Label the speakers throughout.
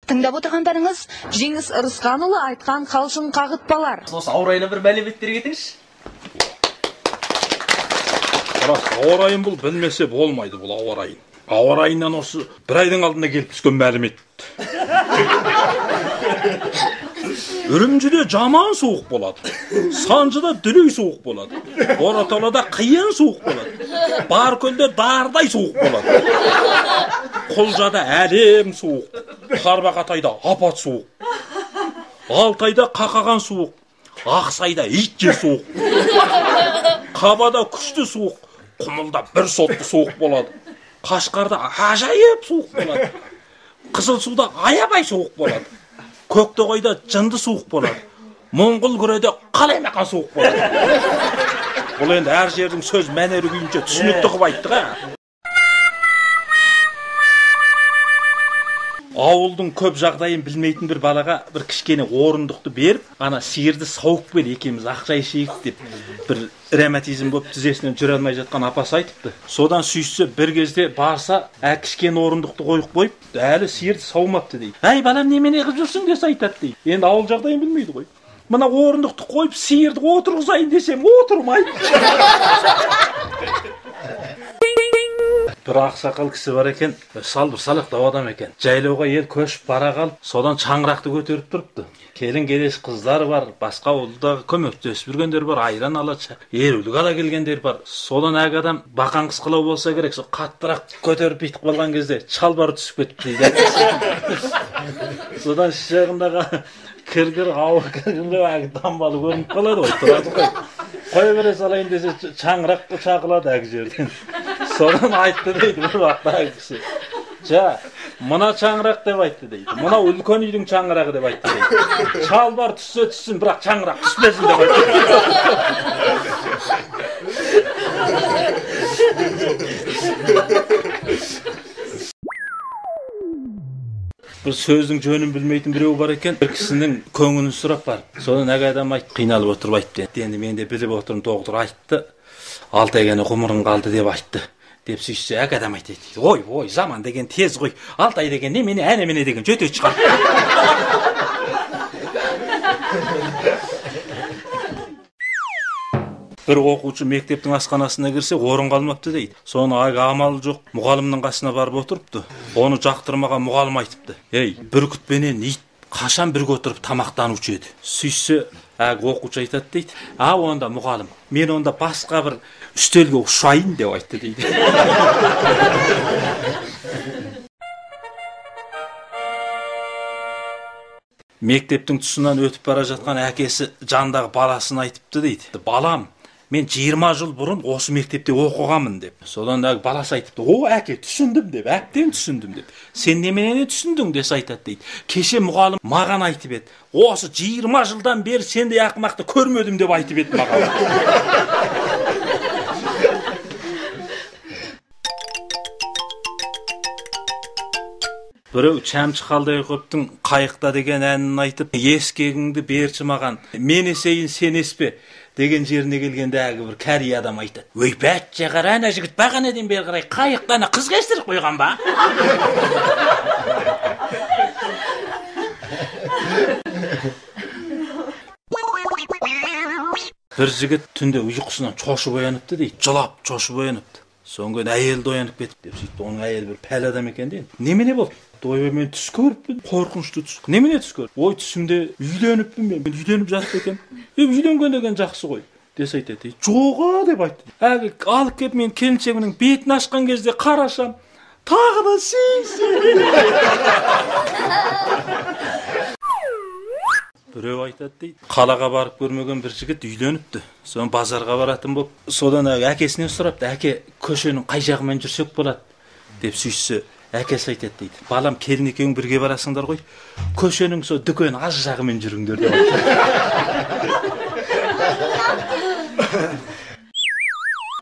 Speaker 1: Тыңдап отырғандарыңыз Жеңіс Ырысқанұлы айтқан қалжың қағытпалар.
Speaker 2: Осы ауа райына бір мәліметтер кетіңізші.
Speaker 3: Ауа райын бұл білмесе болмайды, бұл ауа райын. Ауа райынан осы бір айдың алдында келіп түскен мәлімет. Үрімжіде жаман суық болады. Санжыда дүлей суық болады. Оратолада қиын суық болады. Баркөлде дардай суық болады. Құлжада әлем суық. Тарбағатайда апат суық. Алтайда қақаған суық. Ақсайда итше суық. Қабада күшті суық. Құмылда бір сотты суық болады. Қашқарда ажайып суық болады. Қызылсуда аябай суық болады. Көктоғайда жынды суық болады. Моңғол күреде қалаймақан суық болады. Бұл енді әр жердің сөз мәнері күйінше түсінікті қып айттық, ә? Ауылдың көп жағдайын білмейтін бір балаға бір кішкене орындықты беріп, ана сиырды сауықпен екеуміз ақша ішейік деп, бір ревматизм болып тізесінен жүре алмай жатқан апасы айтыпты. Содан сүйіссе бір кезде барса, кішкене орындықты қойып, әлі сиырды саумапты дейді. Әй, балам, немене қып жүрсің десе айтады дейді. Енді ауыл жағдайын білмейді ғой. Мына орындықты қойып, сиырды отырғызайын десем, отырмайды. Бір ақсақал кісі бар екен, бір салақтау адам екен. Жайлауға ел көшіп бара қалып, содан шаңырақты көтеріп тұрыпты. Келін келеш қыздар бар, басқа ауылдағы көмектесіп жүргендер бар, айран ала, ерулік ала келгендер бар. Содан әк адам бақан қысқылау болса керек, сол қаттырақ көтеріп бүйтіп қалған кезде шалбары түсіп кетіпті дейді. Содан шағындағы кіргір, ауыр кіргірді әк дамбалы көрініп қалады ғой, тұрады ғой. Қой бере салайын десе шаңырақты шақылады әк жерден. Содан айтты дейді бір вақтағы кісі. Мына шаңырақ деп айтты дейді. Мына үлкен үйдің шаңырағы деп айтты дейді. Шалбар түссе түссін, бірақ шаңырақ түспесін деп айтты. Бір сөздің жөнін білмейтін біреу бар екен, бір кісінің көңілін сұрап бар. Содан әк адам айтты, қиналып отырып айтты. Енді мен де біліп отырмын, доғдыр айтты. Алтайгені ғұмырың қалды деп айтты. Деп сүйіссе, әк адам айтты. Ой, заман деген тез ғой. Алтай деген немене, әне-міне деген жөте шығар. Бір оқушы мектептің асханасына кірсе, орын қалмапты дейді. Соны амалы жоқ, мұғалімнің қасына барып отырыпты. Оны жақтырмаған мұғалім айтыпты. Ей, бүркітпенен ит қашан бірге отырып тамақтанушы еді. Сүйіссе, оқушы айтады дейді. Онда мұғалім, мен онда басқа бір үстелге ұшайын деп айтты дейді. Мектептің тұсынан өтіп бара жатқан әкесі жандағы баласын айтыпты дейді. Балам, мен 20 жыл бұрын осы мектепте оқығанмын деп. Содан баласы айтыпты, әке, түсіндім деп, әптен түсіндім деп. Сен неменені түсіндің десе айтады дейді. Кеше мұғалім маған айтып еді. Осы 20 жылдан бері сендей ақымақты көрмедім деп айтып еді маған. Біреу Шәмші Қалдаяқовтың «Қайықта» деген әнін айтып, ескегіңді берші маған, мен есейін сен еспе деген жеріне келгенде бір кәрі адам айтады. Өй, бәтче қара, ана жігіт бағанеден бері қарай қайықтан қыз кестіріп қойған ба? Бір жігіт түнде ұйқысынан шошып ояныпты дейді, жылап шошып ояныпты. Соңғы әйелді оянып кетті деп сөйтті. Оның әйелі бір пәл адам екен дейді. Немене болды? Ойбай, мен түс көріппін, қорқынышты түс. Немене түс көріп? Ой, түсімде үйленіппін мен үйленіп жатты екен. Үйленген деген жақсы ғой десе айтады. Жоға деп айтты. Алып келіп мен келіншегімнің бетін ашқан кезде қарашам, тағы да сен. Біреу айтады дейді. Қалаға барып көрмеген бір жігіт үйленіпті. Соны базарға баратын болып, содан әкесінен сұрапты. Әке, көшенің қай жағымен жүрсек болады деп сүйіссе, әкесі айтады дейді. Балам, келін екеуің бірге барасыңдар ғой. Көшенің со дүкен аз жағымен жүріңдер деп айтады.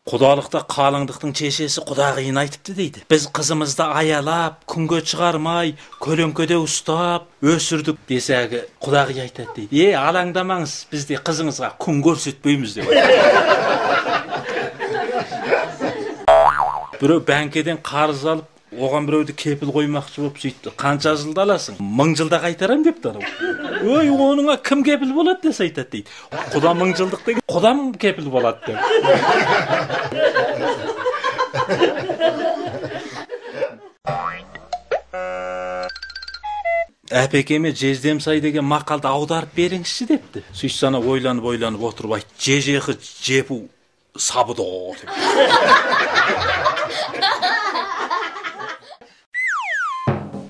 Speaker 3: Құдалықта қалыңдықтың шешесі құдағиын айтыпты дейді. Біз қызымызды аялап, күнге шығармай, көлеңкеде ұстап, өсірдік десе құдағи айтады дейді. Алаңдамаңыз, біз де қызыңызға күн көрсетпейміз деп айтады. Біреу бәңкеден қарыз алып, оған біреуді кепіл қоймақшы болып сөйтті. Қанша жылда аласың? 1000 жылда қайтарам депті анау. Ой, оныңа кім кепіл болады десе айтады дейді. Құда 1000 жылдық деген құдам кепіл болады деп. Әпекеме Жездемсай деген мақалды аударып беріңізші депті. Сөйтсе ана ойланып отырып айтты. Жежеқі жепу сабыды деп.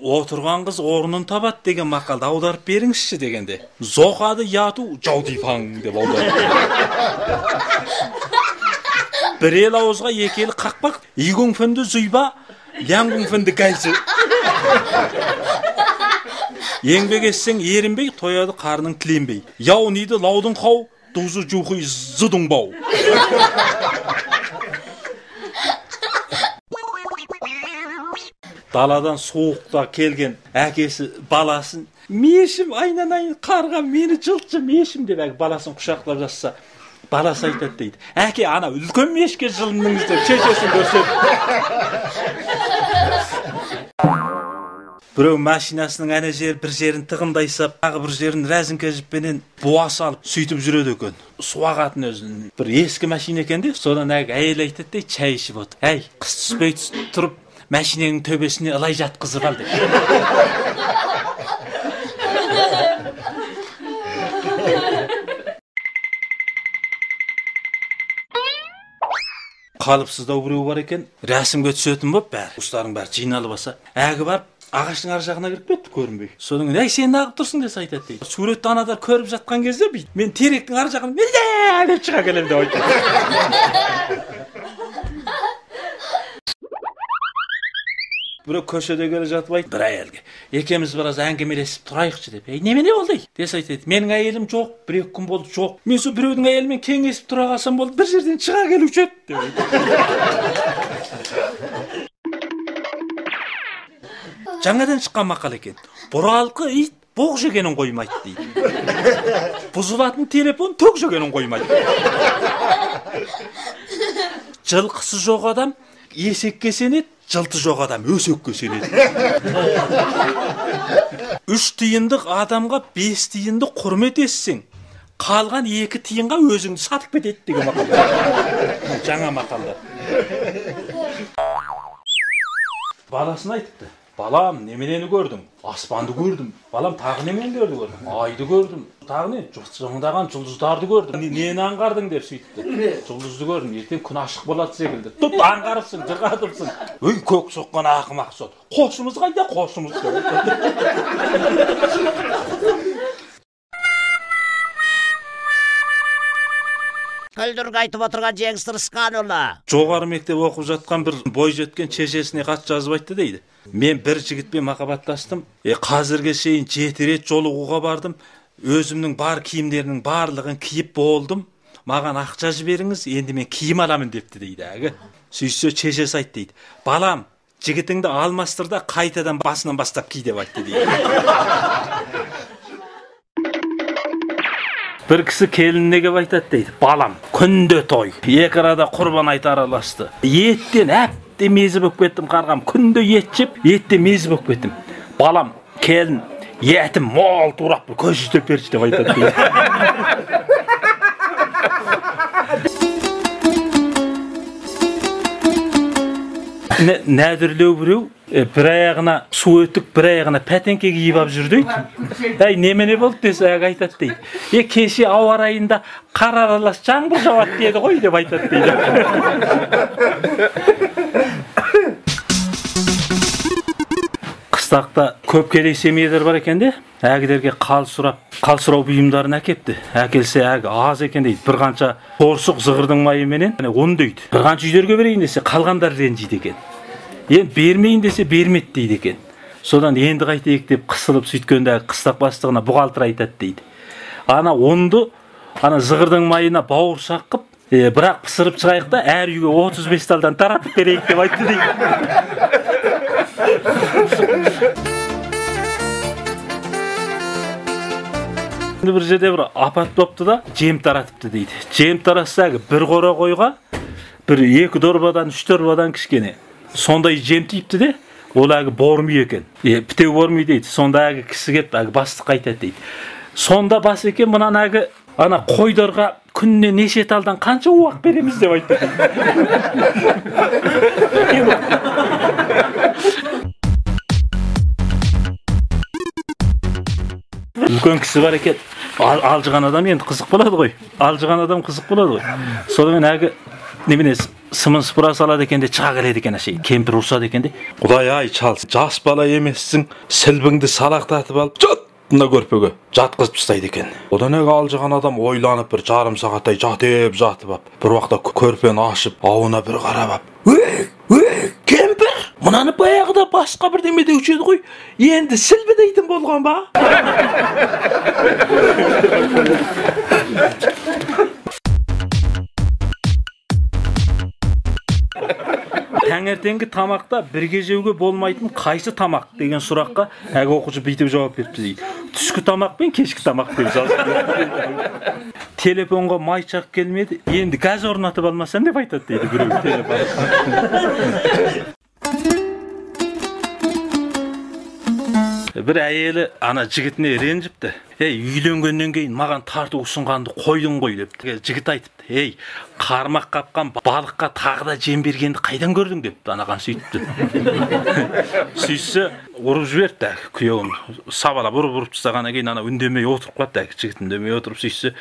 Speaker 3: Отырған қыз орнын табады деген мақалды аударып беріңізші дегенде. Зоқады яту жаудипаң деп аударып. Bir el ауызға екі ел қақпақ, игің фінді зұйба, ляңгің фінді гәлсі. Еңбек етсең ерінбей, тояды қарның тіленбей. Яу нейді лаудың қау, дұзы жуқи зыдың бау. Даладан соғықта келген әкесі баласын, мешім айнан қарға мені жылтшы мешім деп баласын құшақтап жасса, баласы айтады дейді. Әке, ана үлкен мешке жылыныңыз деп шешесін көрсетіп. Біреу машинасының әне жер бір жерін тығындайсап, ағы бір жерін рәзіңке жіппенен буа салып, сөйтіп жүреді екен. Суағатын өзін. Бір ескі машина екен де, содан әйел айтады дейді, чай ішіп отыр. Әй, қыс түспей тұрып, машиненің төбесіне ылай жатқызып ал деп. Қалыпсыздау біреу бар екен, рәсімге түсетін боп бәрі. Ұстарың бәрі жиналып баса. Әгі барып, ағаштың ар жағына кіріп кетті, көрінбей. Содан кейін, әй, сен неғып тұрсың десе айтады дейді. Суретті анадар көріп жатқан кезде бейді. Мен теректің ар жағына мен деп шыға келем деп айтады. Біреу көшеде келе жатып айтты бір әйелге. Екеуміз біраз әңгімелесіп тұрайықшы деп. Ей, немене болды? Десе айтады. Менің әйелім жоқ, 1-2 күн болды жоқ. Мен сол біреудің әйелімен кеңесіп тұра қалсам болды, бір жерден шыға келуші еді деп айтады. Жаңадан шыққан мақал екен. Бұралқы ит боқ жегенін қоймайды дейді. Бұзылатын телефон төк жегенін қоймайды. Жылқысы жоқ адам есекке сенеді, жылты жоқ адам өсекке сенеді. 3 тиындық адамға 5 тиынды құрмет етсең, қалған 2 тиынға өзіңді сатып кетеді деген мақал. Жаңа мақалдар. Баласына айтыпты. Балам, неменені көрдің? Аспанды көрдім. Балам, тағы немен көрдім? Айды көрдім. Тағы не? Жоңдаған жұлдыздарды көрдім. Нені аңғардың деп сөйтті. Жұлдызды көрдім. Ертең күн ашық болады секілді. Тұп аңғарыпсың, жырғатыпсың. Өй, көк соққан ақымақ сот. Қосымыз қайда, қосымыз.
Speaker 4: Күлдіргі айтып отырған Жеңіс Рысқанұлы.
Speaker 3: Жоғары мектеп оқып жатқан бір бой жеткен шешесіне хат жазып айтты дейді. Мен бір жігітпен махаббаттастым. Қазірге шейін 7 рет жолығуға бардым. Өзімнің бар киімдерінің барлығын киіп болдым. Маған ақша жіберіңіз, енді мен киім аламын депті дейді. Сөйтсе шешесі айтты дейді. Балам, жігітіңді алмастыр да қайтадан басынан бастап ки деп айтты дейді. Bir kişi kelinine gelip aytады дейді. Балам, күнде той. Екі арада құрбан айт араласты. Еттен әпте мезі болып кеттім қарғам. Күнде ет жеп, еттен мезі болып кеттім. Балам, келін, етім мол турап бір көз жүздеп берші деп айтады дейді. Нәдірлеу біреу, бір аяғына су өтік, бір аяғына пәтенке киіп ап жүр дейді. Әй, немене болды десе айтады дейді. Кеше ауа райында қар аралас жаңбыр жауады деді ғой деп айтады дейді. Қыстақта көп келей семьялар бар екен де, әгілерге қал сұрау бұйымдарын әкепті. Әкелсе әгі аз екен дейді. Bir қанша торсық зығырдың майыменен он дейді. Bir қанша үйлерге берейін десе қалғандар ренжиді екен. Енді бермейін десе бермет дейді екен. Содан енді қайтайық деп қысылып сөйткенде қыстақ бастығына бұғалтыр айтады дейді. Ана онды ана зығырдың майына бауырсақ қып, бірақ пысырып шығайық та әр үйге 35 талдан таратып берейік деп айтты дейді. Bir жерде бір апат бопты да жем таратыпты дейді. Жем таратса бір қора қойға бір 2 дорбадан 3 дорбадан кішкене сондай жем тиіпті де Ол әгі бормүй екен. Бітеу бормүй дейді. Сонда әгі кісі кеп әгі бастық айтады дейді. Сонда бас екен мұнан әгі ана қойдарға күнне неше талдан қанша уақ береміз деп айтты. Үлкен кісі бар екен. Алжыған адам енді қызық болады ғой. Алжыған адам қызық болады ғой. Сонымен әгі немене сымын сыпыра салады екен де шыға келеді екен әшейін. Кемпір ұрсады екен де. Құдай ай чал, жас бала емессің, сілбіңді салақтатып алып, мына көрпеге жатқызып тастайды екен. Одан әгі алжыған адам ойланып бір жарым сағаттай жатып алып, бір уақытта көрпені ашып, ауына бір қарап алып, кемпір, мынаны баяғыда басқа бірдеме деуші еді ғой, енді сілбі дейтін болған ба? Таңертеңгі тамақта бірге жеуге болмайтын қайсы тамақ деген сұраққа әгі оқушы бүйтіп жауап беріпті дейді. Түскі тамақ пен кешкі тамақ деп жазды. Телефонға май шақ келмеді, енді газ орнатып алмасам деп айтады дейді біреу телефон. Бір әйелі ана жігітіне ренжіпті. Үйленгеннен кейін маған тарту ұсынғанды қойдың ғой депті. Жігіт айтыпты, қармақ қапқан балыққа тағы да жем бергенді қайдан көрдің депті. Анаған сөйтіпті. Сөйтсе ұрып жіберді күйеуін. Сабалап ұрып тастағаннан кейін ана үндемей отырып қалды. Жігіт үндемей отырып сөйтсе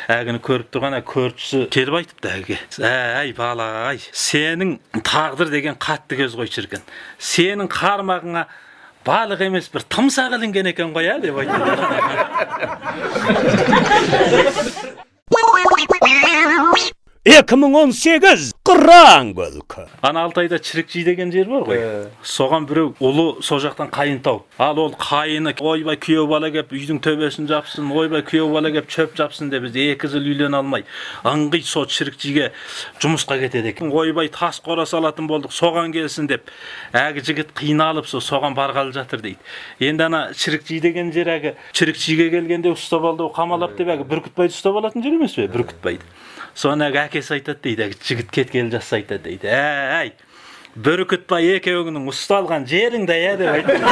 Speaker 3: әгіні көріп тұрған көршісі келіп айтыпты әге. Әй бала, сенің тағдыр деген қатты көз ғой шіркін. Сенің қармағыңа балық емес бір тымсақ ілінген екен ғой деп айтты.
Speaker 4: 2018 қыран көлкі.
Speaker 3: Ана Алтайда Чірікжи деген жер бар ғой. Соған біреу ұлы со жақтан қайын тауып. Ал ол қайыны ойбай күйеу бала кеп үйдің төбесін жапсын, ойбай күйеу бала кеп чөп жапсын деп біз 2 жыл үйлене алмай, аңғи со Чірікжиге жұмысқа кетеді екен. Ойбай тас қора салатын болдық, соған келсін деп. Әгі жігіт қиналып соған барғалы жатыр дейді. Енді ана Чірікжи деген жер әгі Чірікжиге келгенде ұстап алды, қамалап деп әгі Бүркітбайды ұстап алатын жер емес пе? Бүркітбайды. Соны әкесі айтады дейді, жігіт кеткелі жасы айтады дейді. Әй, Бүркітбай екеуіңнің ұсталған жеріңді деп айтады.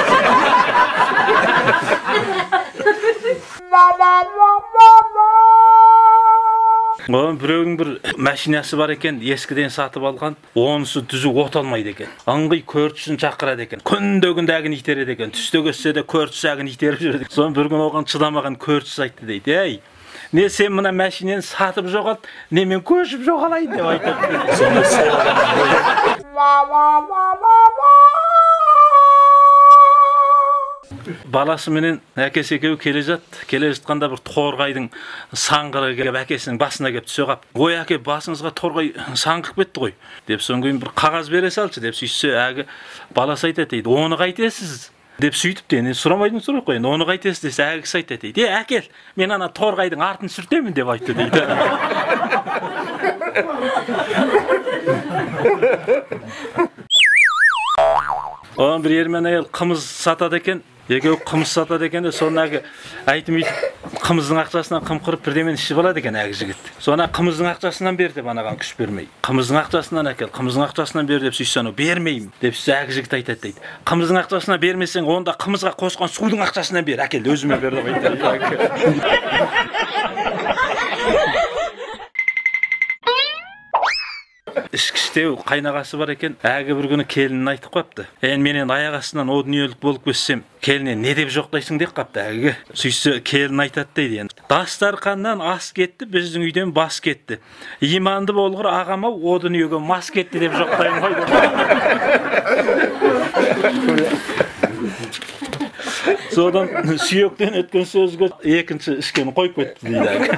Speaker 3: Оған біреудің бір машинасы бар екен, ескіден сатып алған, онысы түзу от алмайды екен. Аңғи көршісін шақырады екен. Күнде әгін итереді екен. Түсте көссе де көршісі әгін итеріп жүреді. Соны бір күн оған шыдамаған көршісі айтты дейді. Әй, не сен мына мәшинені сатып жоғалт, не мен көшіп жоғалайын деп айтады. Баласы менен әкесі екеуі келе жатқанда бір торғайдың саңғыры келіп әкесінің басына келіп түсе қап. Ой әке, басыңызға торғай саңғып кетті ғой деп, содан кейін бір қағаз бере салшы деп сөйтсе әгі баласы айтады дейді, оны қайтесіз деп сөйтіп де, сұрамайтын сұрақ қой, оны қайтесіз десе әкесі айтады дейді, әкел, мен ана торғайдың артын сүртемін деп айтты дейді. Оған бір ермен әйел қымыз сатады екен, екеуі қымыз сатады екен де, соны әгі айтым қымыздың ақшасынан қымқырып бірдемен ішіп алады екен әгі жігіт. Соны қымыздың ақшасынан бер деп анаған күш бермей. Қымыздың ақшасынан әкел, қымыздың ақшасынан бер деп сөйтсе бермеймін деп әгі жігіт айтады дейді. Қымыздың ақшасынан бермесең, онда қымызға қосқан судың ақшасынан бер, әкел, өзіме бер деп айтады. Ішкіштеу қайнағасы бар екен, әгі бір күні келінін айтып қапты. Менен аяқ астынан о дүниелік болып көссем, келіне не деп жоқтайсың деп қапты әгі. Сөйтсе келін айтады дейді. Дастарқаннан ас кетті, біздің үйден бас кетті. Иманды болғыр ағама о дүниеге мас кетті деп жоқтайын ғой. Содан сүйектен өткен сөзге екінші ішкені қойып кетті дейді әгі.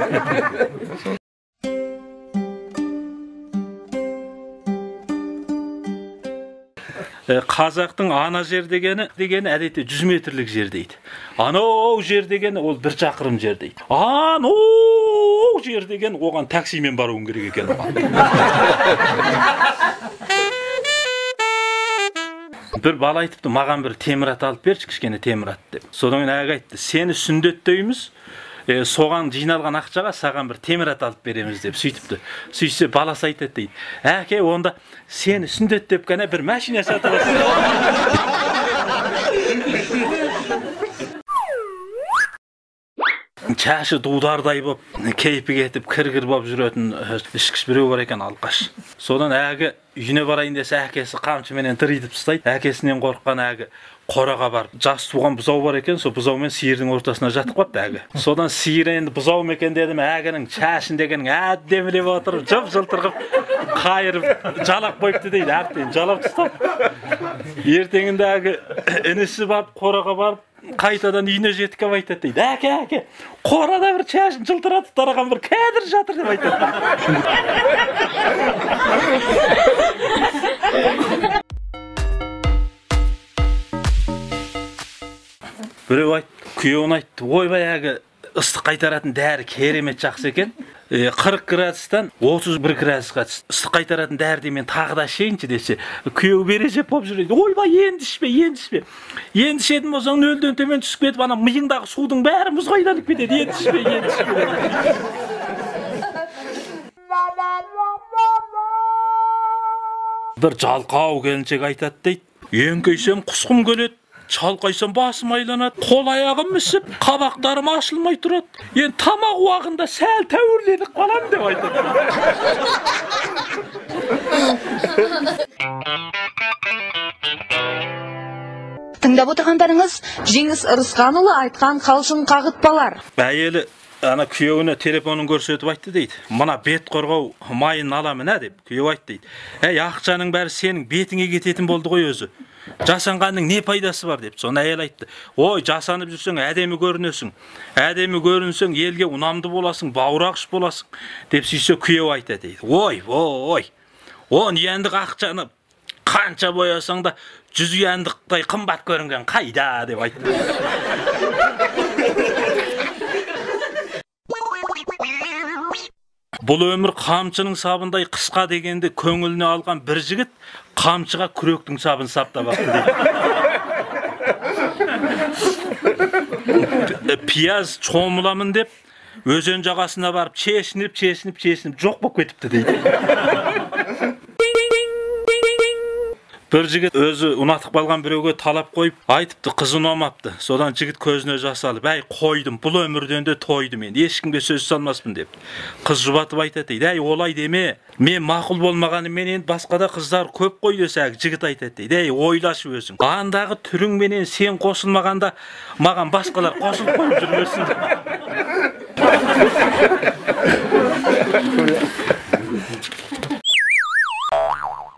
Speaker 3: Қазақтың ана жер дегені әдетте 100 метрлік жер дейді. Анау жер дегені ол 1 шақырым жер дейді. Анау жер деген оған таксимен баруың керек екен. Бір бала айтыпты, маған бір темірат алып берші, кішкене темірат деп. Содан әгі айтты, сені сүндеттейміз, Соған жиналған ақшаға саған бір темір ат алып береміз деп сөйтіпті. Сөйтсе баласы айтады дейді. Әке, онда сені сүндет деп қана бір машина сатып алсын. Чашы дудардай боп, кейпі кетіп, кіргір боп жүретін ішкіш біреу бар екен алқаш. Содан әгі үйіне барайын десе әкесі қамшыменен тыритып тастайды. Әкесінен қорыққан әгі қораға барып, жас туған бұзау бар екен, сол бұзаумен сиырдың ортасына жатып қапты әгі. Содан сиыр енді бұзау мекен дедім, әгінің чашын дегенің әдемілеп отырып, жып-жылтыр қып, қайырып, жалап қойыпты дейді, әрттен жалап тастап. Ертеңінде әгі інісі барып, қораға барып, қайтадан үйіне жетіп кеп айтады дейді. Әке, қорада бір чашын жылтыратып тараған бір кәдір жатыр деп айтады. Біреу айтты, күйеуін айтты, ойбай әгі ыстық қайтаратын дәрі керемет жақсы екен. 40 градустан 31 градусқа ыстық қайтаратын дәрді мен тағы да ішейінші десе, күйеу бережеп болып жүреді. Ойбай, енді ішпе. Енді ішетін болсаң нөлден төмен түсіп кетіп, ана миыңдағы судың бәрі мұзға айналып кетеді. Енді ішпе. Бір жалқау келіншек айтады дейді. Еңкейсем құсқым келеді. Шалқайсам басым айланады, қол аяғым мүсіп, қабақтарым ашылмай тұрады. Енді тамақ уағында сәл тәуірленіп қалам деп айтады.
Speaker 1: Тыңдап отырғандарыңыз Жеңіс Ырысқанұлы айтқан қалжың қағытпалар.
Speaker 3: Әйелі ана күйеуіне телефонын көрсетіп айтты дейді. Мына бет қорғау майын аламын деп күйеу айтты дейді. Ақшаның бәрі сенің бетіңе кететін болды ғой өзі. Жасанғанның не пайдасы бар деп. Соны әйел айтты. Ой, жасанып жүрсең әдемі көрінесің. Әдемі көрінсең елге ұнамды боласың, бауырағыш боласың деп сөйтсе күйеу айтады дейді. Ой. Он ендік ақшаны қанша боясаң да 100 ендіктай қымбат көрінген қайда деп айтты. Бұл өмір қамшының сабындай қысқа дегенде көңіліне алған бір жігіт қамшыға күректің сабын саптап алды дейді. Пияз чомыламын деп өзен жағасына барып чешініп жоқ болып кетіпті дейді. Бір жігіт өзі ұнатып қалған біреуге талап қойып, айтыпты, қызы ұнамапты. Содан жігіт көзіне жас алып, қойдым, бұл өмірден де тойдым мен, ешкімге сөз салмаспын деп. Қыз жұбатып айтады дейді, олай деме, мен мақұл болмағаны мен енді басқада қыздар көп қой десе, жігіт айтады дейді, ойлашы өзің. Андағы түрің менен сен қосылмағанда, маған басқалар қосылып қойып жүрмесін.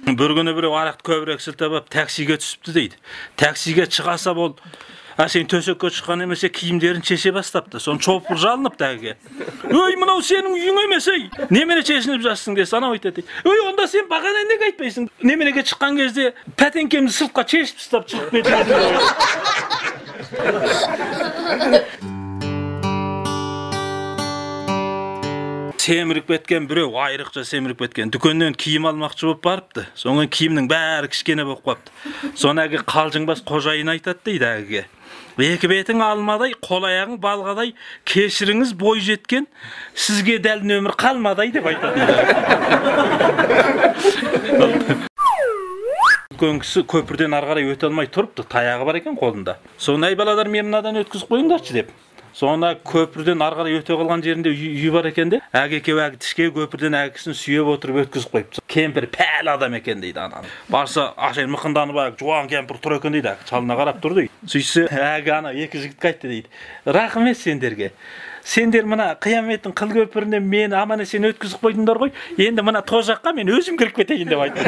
Speaker 3: Бір күні біреу арақты көбірек сілтеп алып таксиге түсіпті дейді. Таксиге шығаса бол, сен төсекке шыққан емесе киімдерін шеше бастапты. Соны чопыр жалынып тәгіге. Өй, мынау сенің үйің емес, немене шешініп жатсың десе, анау айтады. Өй, онда сен бағана неге айтпайсың? Неменеге шыққан кезде пәтеңкемді сылтқа шешіп тастап шығып кетті. Семіріп кеткен біреу, айрықша семіріп кеткен. Дүкеннен киім алмақшы болып барыпты. Соңын киімнің бәрі кішкене болып қапты. Соны әгі қалжыңбас қожайын айтады дейді әгіге. Екі бетің алмадай, қол аяғың балғадай, кешіріңіз бой жеткен, сізге дәл нөмір қалмадай деп айтады. Үлкен кісі көпірден арғарай өте алмай тұрыпты, таяғы бар екен қолында. Соны баладар мен мынадан өткізіп қойыңдаршы деп. Соны көпірден арғарай өте қалған жерінде үй бар екен де, әгекеу тішке көпірден әгісін сүйеп отырып өткізіп қойыпты. Кемпір пәл адам екен дейді ананы. Барса ашайын мықынданып жуан кемпір тұр екен дейді, шалына қарап тұр дейді. Сөйтсе әгі ана екі жігітке айтты дейді. Рахмет сендерге. Сендер мына қияметтің қыл көпіріне мені аман есен өткізіп қойдыңдар ғой. Енді мына тозаққа мен өзім кіріп кетейін деп айтты.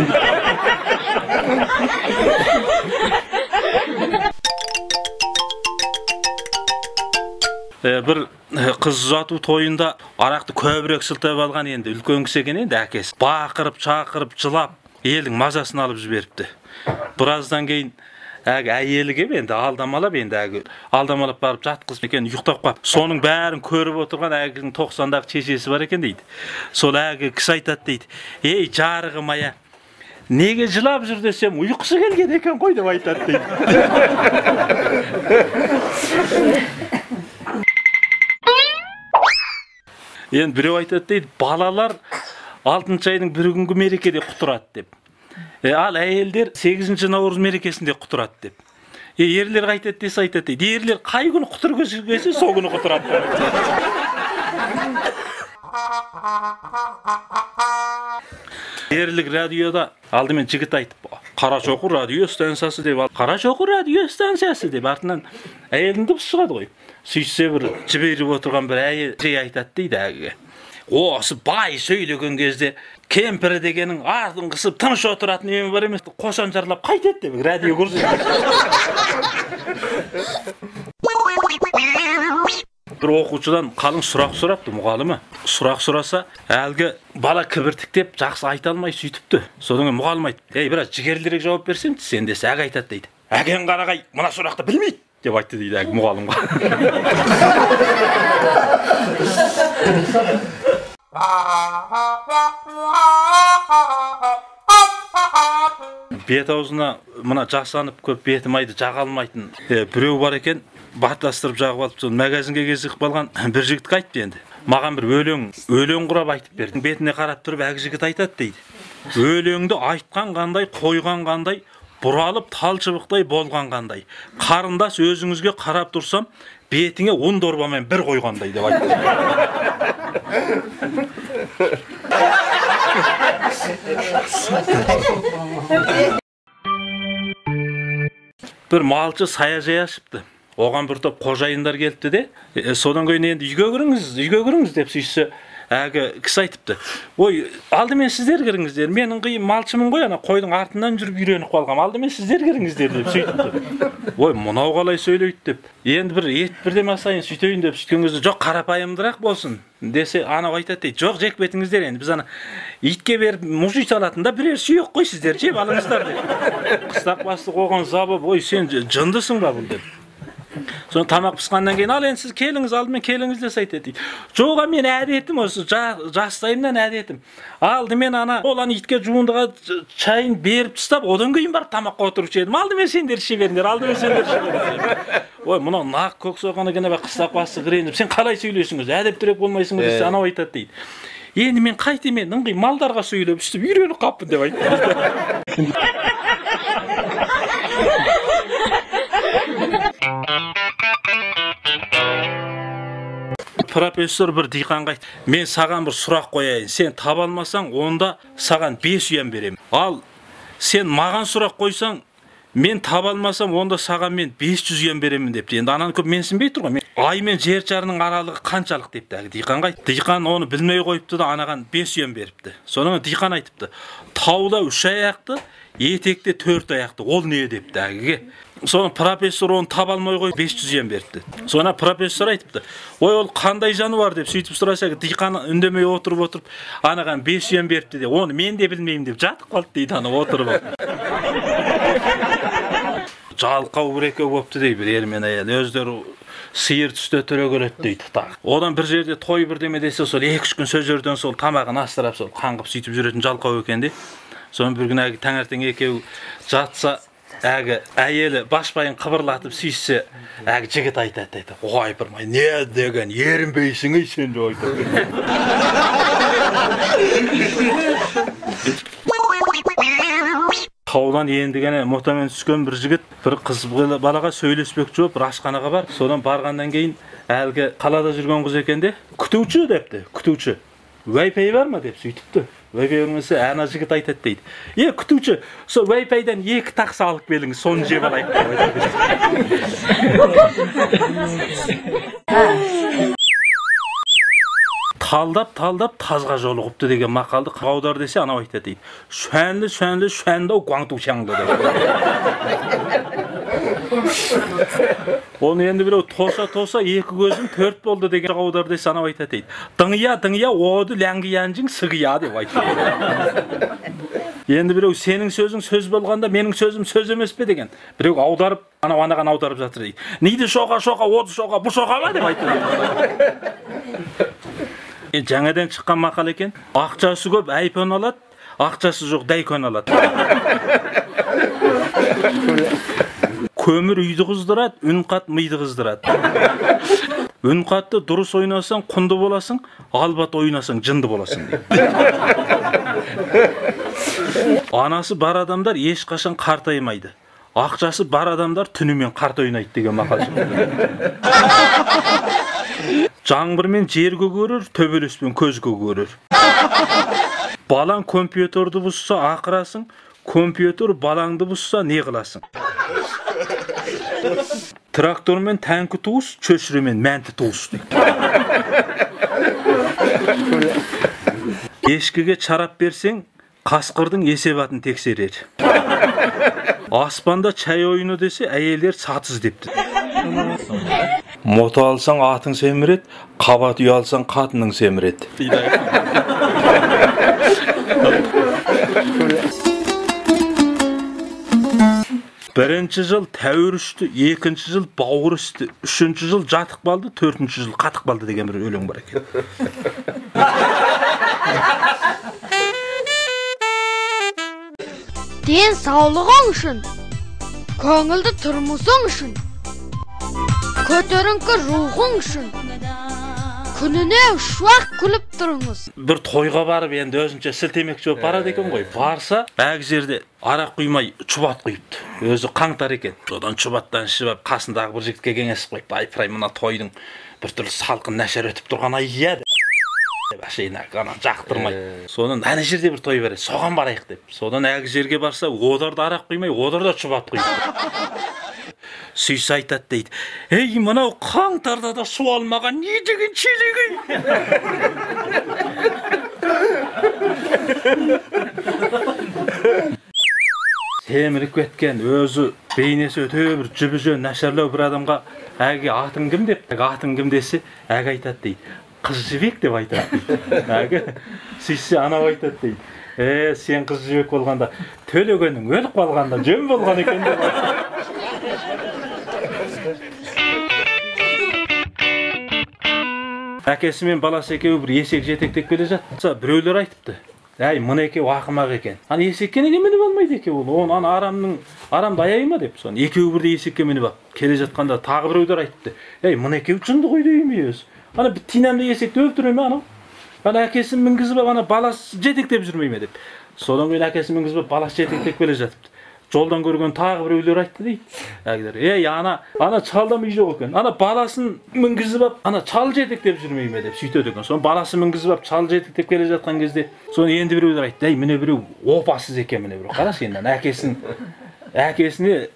Speaker 3: Бір қыз ұзату тойында арақты көбірек сылтап алған енді үлкен кісі екен енді әкесі. Бақырып, шақырып, жылап, елдің мазасын алып жіберіпті. Біраздан кейін әйелі келіп енді алдамалап барып жатқызып екен, ұйықтап қалып. Соның бәрін көріп отырған әгінің 90-дағы шешесі бар екен дейді. Сол әгі кісі айтады дейді. Ей жарығым ая, неге жылап жүр десем, ұйқысы келген екен ғой деп айтады дейді. Енді біреу айтады дейді, балалар 6 айдың бір күнгі мерекеде құтырады деп. Ал әйелдер 8 наурыз мерекесінде құтырады деп. Ерлер қайтады десе айтады дейді. Ерлер қай күні құтыр көзгесе сол күні құтырады. Ерлік радиода алдымен жігіт айтып, Қарашоқы радио станциясы деп, Қарашоқы радио станциясы деп артынан әйелдің дыбысы шығады ғой. Сөйтсе бір жіберіп отырған бір әйел айтады дейді әгіге. Осы бай сөйлеген кезде кемпірі дегенің артын қысып тыныш отыратын емен бар емес, қошан жарлап қайтеді деп радио көрсетеді. Бір оқушыдан қалың сұрақ сұрапты мұғалімі. Сұрақ сұраса, әлгі бала кібіртіктеп жақсы айта алмай сөйтіпті. Содан кейін мұғалім айтты, біраз жігерлірек жауап берсең, сен десе әг айтады дейді. Әген қарағай, мына сұрақты білмейді деп айтты дейді әг мұғалімға. Бет аузына мына жасанып көп бетім айды жаға алмайтын біреу бар екен, баттастырып жағып алып, сол магазинге кезігіп қалған бір жігітке айтты енді. Маған бір өлең құрап айтып берді. Бетіне қарап тұрып әг жігіт айтады дейді. Өлеңді айтқан қандай, қойған қандай, бұралып талшыбықтай болған қандай. Қарындас өзіңізге қарап тұрсам, бетіңе 10 дорбамен бір қойғандай деп айтты. Бір малшы саяжай ашыпты. Оған бір топ қожайындар келіпті де, содан кейін енді үйге кіріңіз деп сөйтсе, әгі кісі айтыпты. Ой, алдымен сіздер кіріңіздер, менің қиын малшымын ғой, ана қойдың артынан жүріп үйреніп қалғам, алдымен сіздер кіріңіздер деп сөйтіпті. Ой, мынау қалай сөйлейді деп. Енді бір ет бірдеме асайын сөйтейін деп сөйткен кезде, жоқ қарапайымдырақ болсын десе, анау айтады дейді, жоқ жек бетіңіздер, енді біз ана итке беріп мұжи салатында бірер сүйек қой сіздер жеп алыңыздар деп. Қыстақ басты қоған забы, ой сен жындысың ба бұл деп. Соны тамақ пысқаннан кейін, ал енді сіз келіңіз, алдымен келіңіз десе айтады дейді. Жоға мен әдетім осы, жастайымнан әдетім. Алдымен олан итке жуындыға чайын беріп тастап, одан кейін барып тамаққа отырушы едім. Алдымен сендер іше беріңдер, алдымен сендер іше беріңдер. Ой, мұнау нақ көк соғаны гene қыстақ басы кірейін, сен қалай сөйлесіңіз, әдептірек болмайсыңыз десе, анау айтады дейді. Енді мен қайтемен ыңғай малдарға сөйлеп, үстіп үйреніп қаппын деп айтты. Профессор бір диқанға айтты, мен саған бір сұрақ қояйын, сен таба алмасаң, онда саған 5 ұян беремін. Ал сен маған сұрақ қойсаң, мен таба алмасам, онда саған мен 500 ұян беремін депті. Енді ананы көп менсінбей тұрған. Ай мен жер шарының аралығы қаншалық депті диқанға айтты. Диқан оны білмей қойыпты да анаған 5 ұян беріпті. Содан диқан айтыпты, тауда 3 аяқты, етекте 4 аяқты, ол не депті әгіге. Sonra profesör onu taба алмай қойып 500 yen беріпті. Sonra profesör айтыпты, ой ол қандай жануар деп сөйтіп сұраса, диқан үндемей отырып, анаған 500 yen беріпті де, оны мен де білмеймін деп жатып қалды дейді ана отырып. Жалқау бір екеу болыпты дейді бір ер мен әйел, өздері сиыр түсте түрегеледі дейді. Одан бір жерде той бірдеме десе, сол 2-3 күн сол жерден сол тамағын астырап сол қаңғып сөйтіп жүретін жалқау екен де. Sonra bir gün таңертең екеу жатса, әйелі башпайын қыбырлатып сүйсе, жігіт айтады дейді. Ой, бірмай, не деген, ерінбейсің ей сен де айтады. Қаудан ендігені мотамен түскен бір жігіт, бір қыз балаға сөйлеспек жоқ, бір ашқанаға бар. Содан барғаннан кейін, әлгі қалада жүрген қыз екен де, күтуші депті, күтуші. Wi-Fi бар ма деп сөйтіпті. Wi-Fi өрмесі әна жігіт айтады дейді. Күтуші, сол Wi-Fi-дан 2 тақсы алып келіңіз, соны жеп алайық деп айтады. Талдап тазға жолығыпты деген мақалды қаудар десе анау айтады дейді. Шуәнді Гуаңду шаңды деп. Оны енді біреу тоса 2 көзім 4 болды деген қаудар десе анау айтады дейді. Дыңия оды ләңгиянжың сығия деп айтады. Енді біреу сенің сөзің сөз болғанда менің сөзім сөз емес пе деген. Біреу аударып, анаған аударып жатыр дейді. Нейді шоға, оды шоға, бұ шоға ма деп айтады. Жаңадан шыққан мақал екен. Ақшасы көп айфон алады, ақшасы жоқ дайкон алады. Көмір үйді қыздырады, үн қат миды қыздырады. Үн қатты дұрыс ойнасаң құнды боласың, албат ойнасаң жынды боласың дейді. Анасы бар адамдар ешқашан қартаймайды. Ақшасы бар адамдар түнімен қарт ойнайды деген мақал шығады. Жаңбырмен жер көгерер, төбелеспен көз көгерер. Балаң компьютерді бұзса ақырасың, компьютер балаңды бұзса не қыласың? Трактормен тәңкі туыс, чөшіремен мәнті туыс дейді. Ешкіге шарап берсең, қасқырдың есебатын тексерер. Аспанда чай ойыны десе, әйелдер сатыз депті. Мото алсаң атың семірет, қабат үй алсаң қатының семірет. Бірінші жыл тәуір үшті, екінші жыл бауыр үшті, үшінші жыл жатық балды, төртінші жыл қатық балды деген бір өлең бар екен.
Speaker 5: Den sağlığın üçün, köngülde turmusun üçün, kötörünkü ruhun üçün, күніне шуақ күліп тұрыңыз.
Speaker 3: Bir toyға барып, енді өзінше сілтемекші болып барады екен ғой. Барса, әг жерде арақ құймай чубат құйыпты. Өзі қаңтар екен. Содан чубаттан ішіп, қасындағы бір жігітке кеңесіп қойыпты. Айпырай, мына тойдың бір түрлі салқын нәшер өтіп тұрған ай-еді. Әшейін жақтырмай. Содан әне жерде бір той бар еді, соған барайық деп. Содан әг жерге барса, одар да арақ құймай, одар да чубат құйыпты. Сүйсі айтады дейді. Ей, мынау қаңтарда да су алмаған не деген челегі? Темірік кеткен, өзі бейнесі өте бір жүбі-жөн нәшерлеу бір адамға әге атын кім деп, атын кім десе, әге айтады дейді. Қыз жібек деп айтады дейді. Әге сүйсі анау айтады дейді. Сен қыз жібек болғанда, төлегенің өліп қалғанда жөн болған екен деп айтады. Әкесі мен баласы екеуі бір есек жетектеп келе жатса, біреулер айтыпты. Әй, мұны екеуі ақымақ екен. Ана есекке неге мініп алмайды екеуі? Оны ана арамды аяй ма деп. Соны екеуі бірде есекке мініп алып келе жатқанда тағы біреулер айтыпты. Әй, мұны екеуі жынды ғой деймі өзі? Ана тинамды есекті өлтіре ме анау? Ана әкесін мінгізіп, ана баласы жетектеп жүрмей ме деп. Содан кейін әкесін мінгізіп, баласы жетектеп келе жатыпты. Жолдан көрген тағы біреулер айтты дейді. Ей, ана чалдам үй жоқ екен. Ана баласын мінгізіп ап, ана чал жетектеп жүрмей ме деп сөйтеді екен. Соны баласы мінгізіп ап, чал жетектеп келе жатқан кезде, соны енді біреулер айтты. Ей, міне біреу опасыз екен, міне біреу. Қарашы енді әкесіне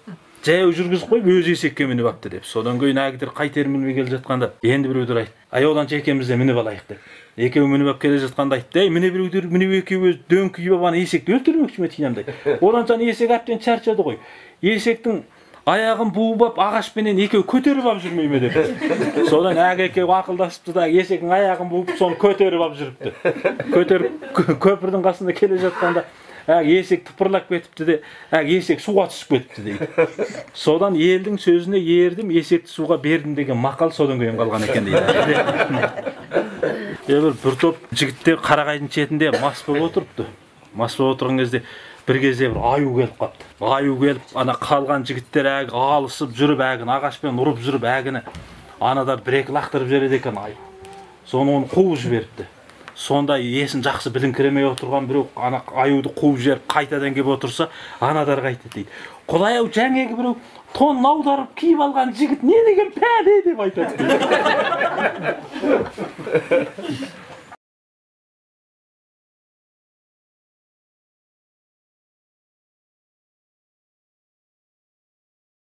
Speaker 3: жаяу жүргізіп қойып, өз есекке мініп апты деп. Содан кейін әгідер қайтер мінбей келе жатқанда, енді біреулер айтты. Ай, оданша екеумізде мініп алайық деп. Екеуі мініп ап келе жатқанда айтты. Ей, міне біреулер, міне екеуі өз дөң күйіп ап, ана есекті өлтірмекші ме тинамдай. Одан соң есек әбден шаршады ғой. Есектің аяғын буып ап, ағашпенен екеуі көтеріп ап жүрмей ме деп. Содан екеуі ақылдасыпты да, есектің аяғын буып, соны көтеріп ап жүріпті. Көтеріп көпірдің қасында келе жатқанда, есек тыпырлап кетіпті де, есек суға түсіп кетіпті дейді. Содан елдің сөзіне ердім, есекті суға бердім деген мақал содан кейін қалған екен дейді. Бір топ жігіттер қарағайдың шетінде мас болып отырыпты. Мас болып отырған кезде бір кезде бір аю келіп қапты. Аю келіп, ана қалған жігіттер алысып жүріп, ағашпен ұрып жүріп, анадар бір-екі лақтырып жібереді екен аю. Соны оны қуып жіберіпті. Сонда есін жақсы біліңкіремей отырған біреу ана аюды қуып жіберіп қайтадан келіп отырса, анадар қайтады дейді. Құдай-ау, жаңағы біреу тонын аударып киіп алған жігіт не деген пәле деп айтады.